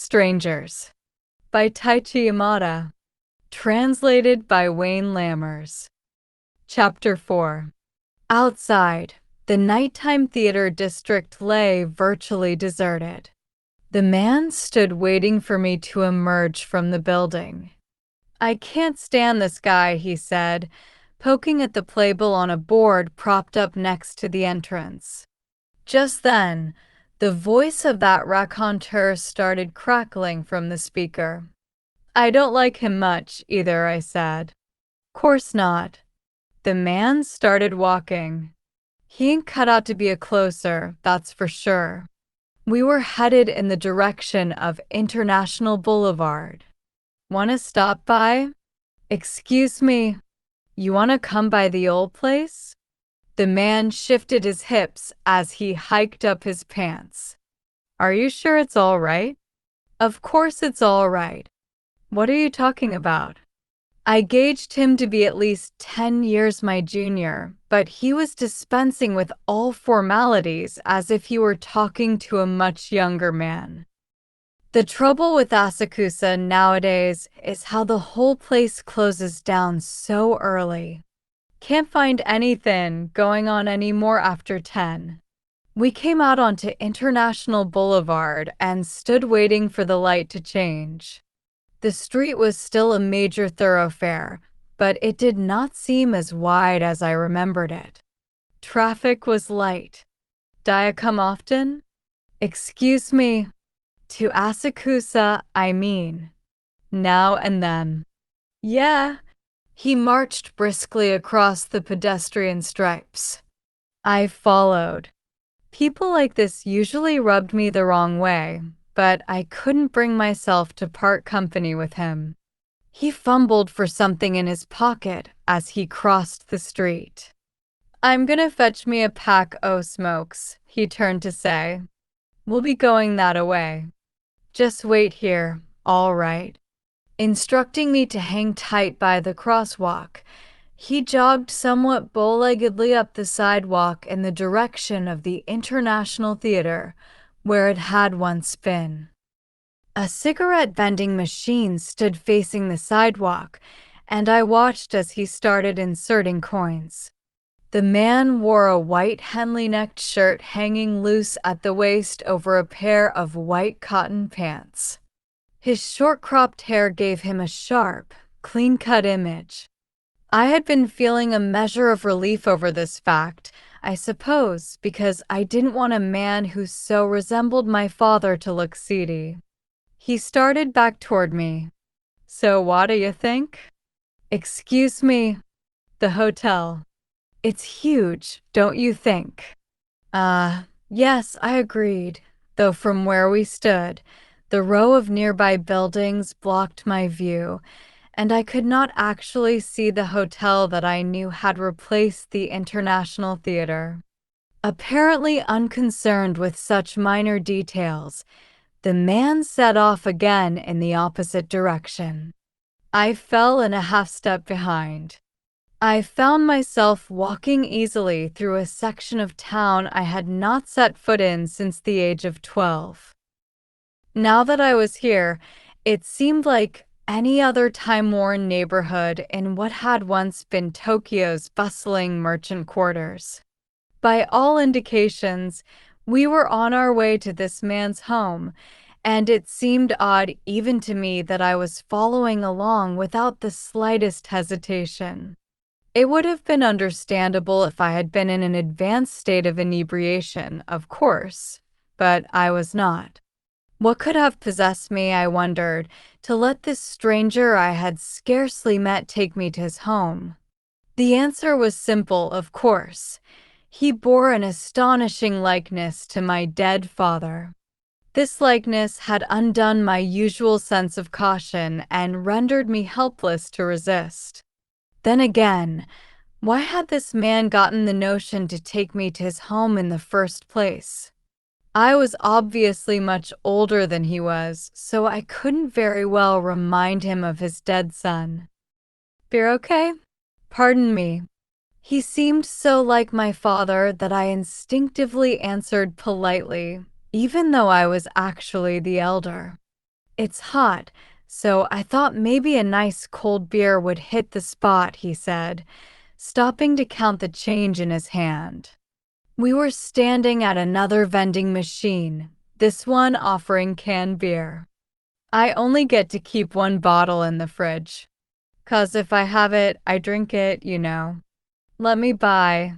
Strangers by Taichi Yamada. Translated by Wayne Lammers. Chapter 4. Outside, the nighttime theater district lay virtually deserted. The man stood waiting for me to emerge from the building. "I can't stand this guy," he said, poking at the playbill on a board propped up next to the entrance. Just then, the voice of that raconteur started crackling from the speaker. "I don't like him much, either," I said. "Course not." The man started walking. He ain't cut out to be a closer, that's for sure. We were headed in the direction of International Boulevard. "Wanna stop by?" "Excuse me, you wanna come by the old place?" The man shifted his hips as he hiked up his pants. "Are you sure it's all right?" "Of course it's all right. What are you talking about?" I gauged him to be at least 10 years my junior, but he was dispensing with all formalities as if he were talking to a much younger man. The trouble with Asakusa nowadays is how the whole place closes down so early. Can't find anything going on anymore after 10. We came out onto International Boulevard and stood waiting for the light to change. The street was still a major thoroughfare, but it did not seem as wide as I remembered it. Traffic was light. "Dia come often?" "Excuse me. To Asakusa, I mean. Now and then." "Yeah." He marched briskly across the pedestrian stripes. I followed. People like this usually rubbed me the wrong way, but I couldn't bring myself to part company with him. He fumbled for something in his pocket as he crossed the street. "I'm gonna fetch me a pack o' smokes," he turned to say. "We'll be going that-a-way. Just wait here, all right." Instructing me to hang tight by the crosswalk, he jogged somewhat bow-leggedly up the sidewalk in the direction of the International Theater, where it had once been. A cigarette vending machine stood facing the sidewalk, and I watched as he started inserting coins. The man wore a white Henley-necked shirt hanging loose at the waist over a pair of white cotton pants. His short-cropped hair gave him a sharp, clean-cut image. I had been feeling a measure of relief over this fact, I suppose, because I didn't want a man who so resembled my father to look seedy. He started back toward me. "So what do you think?" "Excuse me. The hotel. It's huge, don't you think?" Yes, I agreed, though from where we stood, the row of nearby buildings blocked my view, and I could not actually see the hotel that I knew had replaced the International Theater. Apparently unconcerned with such minor details, the man set off again in the opposite direction. I fell in a half-step behind. I found myself walking easily through a section of town I had not set foot in since the age of 12. Now that I was here, it seemed like any other time-worn neighborhood in what had once been Tokyo's bustling merchant quarters. By all indications, we were on our way to this man's home, and it seemed odd even to me that I was following along without the slightest hesitation. It would have been understandable if I had been in an advanced state of inebriation, of course, but I was not. What could have possessed me, I wondered, to let this stranger I had scarcely met take me to his home? The answer was simple, of course. He bore an astonishing likeness to my dead father. This likeness had undone my usual sense of caution and rendered me helpless to resist. Then again, why had this man gotten the notion to take me to his home in the first place? I was obviously much older than he was, so I couldn't very well remind him of his dead son. "Beer okay?" "Pardon me." He seemed so like my father that I instinctively answered politely, even though I was actually the elder. It's hot, so I thought maybe a nice cold beer would hit the spot, he said, stopping to count the change in his hand. We were standing at another vending machine, this one offering canned beer. I only get to keep one bottle in the fridge. 'Cause if I have it, I drink it, you know. Let me buy.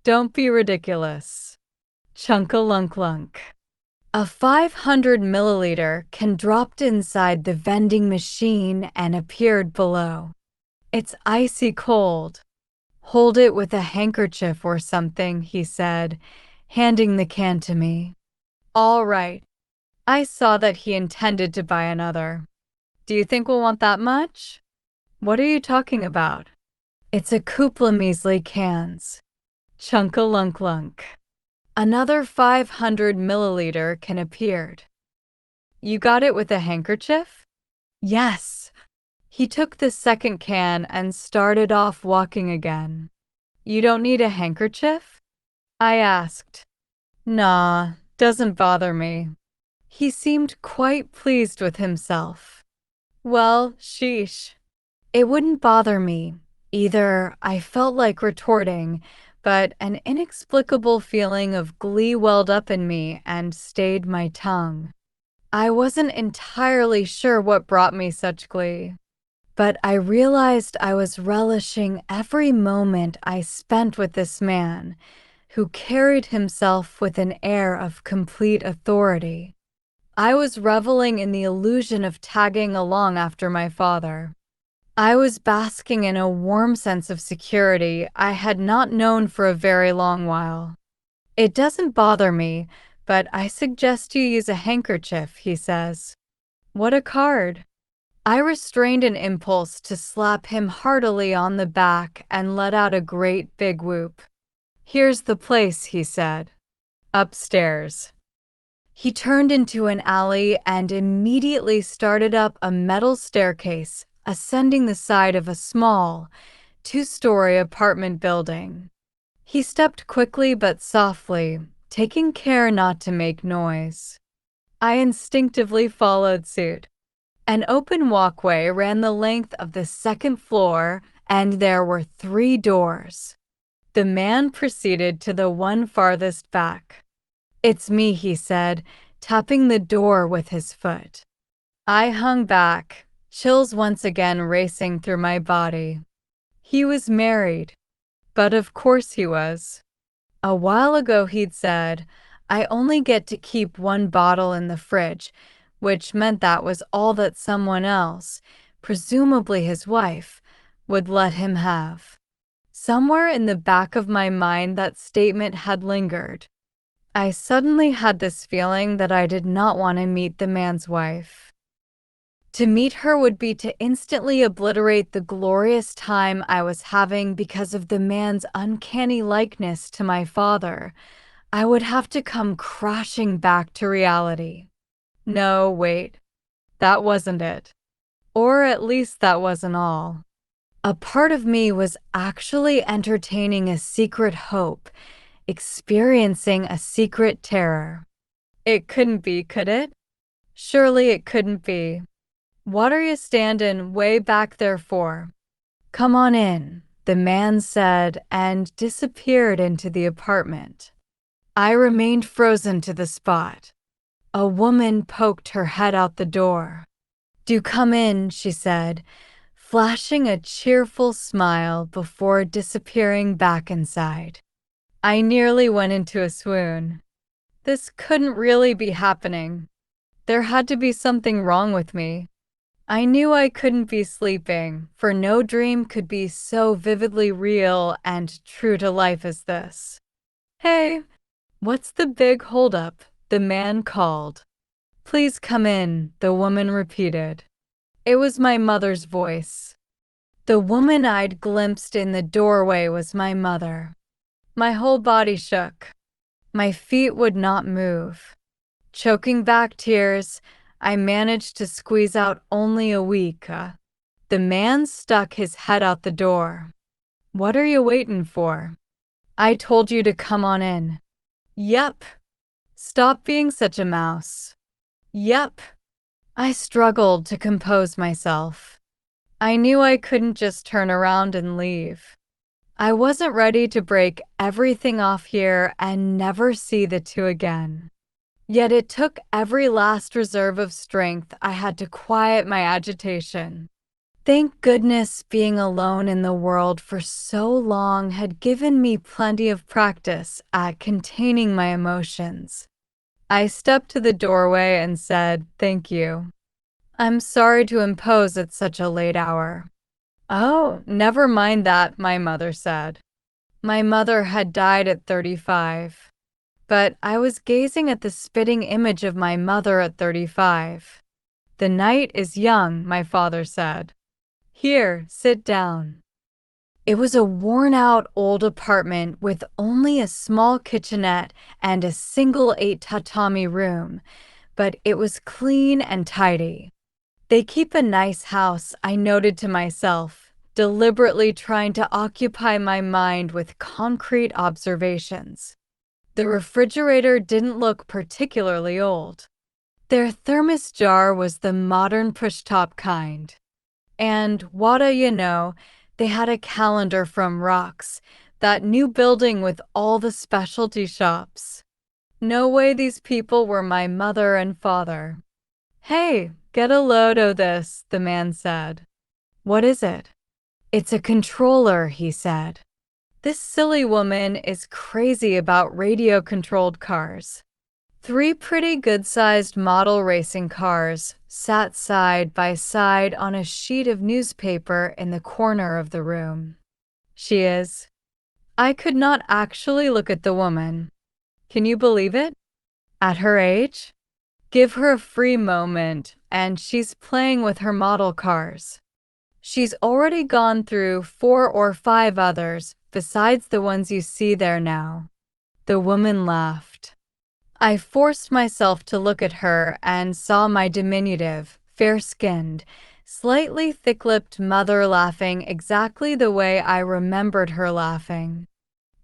Don't be ridiculous. Chunk-a-lunk-lunk. A 500 milliliter can dropped inside the vending machine and appeared below. It's icy cold. Hold it with a handkerchief or something, he said, handing the can to me. All right. I saw that he intended to buy another. Do you think we'll want that much? What are you talking about? It's a couple of measly cans. Chunk-a-lunk-lunk. Another 500 milliliter can appeared. You got it with a handkerchief? Yes. He took the second can and started off walking again. You don't need a handkerchief? I asked. Nah, doesn't bother me. He seemed quite pleased with himself. Well, sheesh. It wouldn't bother me. Either I felt like retorting, but an inexplicable feeling of glee welled up in me and stayed my tongue. I wasn't entirely sure what brought me such glee, but I realized I was relishing every moment I spent with this man, who carried himself with an air of complete authority. I was reveling in the illusion of tagging along after my father. I was basking in a warm sense of security I had not known for a very long while. It doesn't bother me, but I suggest you use a handkerchief, he says. What a card. I restrained an impulse to slap him heartily on the back and let out a great big whoop. Here's the place, he said. Upstairs. He turned into an alley and immediately started up a metal staircase, ascending the side of a small, two-story apartment building. He stepped quickly but softly, taking care not to make noise. I instinctively followed suit. An open walkway ran the length of the second floor, and there were 3 doors. The man proceeded to the one farthest back. It's me, he said, tapping the door with his foot. I hung back, chills once again racing through my body. He was married. But of course he was. A while ago he'd said, I only get to keep one bottle in the fridge, which meant that was all that someone else, presumably his wife, would let him have. Somewhere in the back of my mind that statement had lingered. I suddenly had this feeling that I did not want to meet the man's wife. To meet her would be to instantly obliterate the glorious time I was having because of the man's uncanny likeness to my father. I would have to come crashing back to reality. No, wait. That wasn't it. Or at least that wasn't all. A part of me was actually entertaining a secret hope, experiencing a secret terror. It couldn't be, could it? Surely it couldn't be. What are you standing way back there for? Come on in, the man said, and disappeared into the apartment. I remained frozen to the spot. A woman poked her head out the door. Do come in, she said, flashing a cheerful smile before disappearing back inside. I nearly went into a swoon. This couldn't really be happening. There had to be something wrong with me. I knew I couldn't be sleeping, for no dream could be so vividly real and true to life as this. Hey, what's the big holdup? The man called. Please come in, the woman repeated. It was my mother's voice. The woman I'd glimpsed in the doorway was my mother. My whole body shook. My feet would not move. Choking back tears, I managed to squeeze out only a weak. The man stuck his head out the door. What are you waiting for? I told you to come on in. Yep. Stop being such a mouse. Yep. I struggled to compose myself. I knew I couldn't just turn around and leave. I wasn't ready to break everything off here and never see the two again. Yet it took every last reserve of strength I had to quiet my agitation. Thank goodness being alone in the world for so long had given me plenty of practice at containing my emotions. I stepped to the doorway and said, "Thank you. I'm sorry to impose at such a late hour." "Oh, never mind that," my mother said. My mother had died at 35. But I was gazing at the spitting image of my mother at 35. "The night is young," my father said. "Here, sit down." It was a worn-out old apartment with only a small kitchenette and a single 8 tatami room, but it was clean and tidy. They keep a nice house, I noted to myself, deliberately trying to occupy my mind with concrete observations. The refrigerator didn't look particularly old. Their thermos jar was the modern push-top kind. And they had a calendar from Rox, that new building with all the specialty shops. No way these people were my mother and father. "Hey, get a load of this," the man said. "What is it?" "It's a controller," he said. "This silly woman is crazy about radio-controlled cars." 3 pretty good-sized model racing cars sat side by side on a sheet of newspaper in the corner of the room. "She is." I could not actually look at the woman. Can you believe it? At her age? Give her a free moment, and she's playing with her model cars. She's already gone through 4 or 5 others, besides the ones you see there now. The woman laughed. I forced myself to look at her and saw my diminutive, fair-skinned, slightly thick-lipped mother laughing exactly the way I remembered her laughing.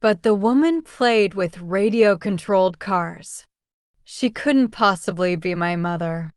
But the woman played with radio-controlled cars. She couldn't possibly be my mother.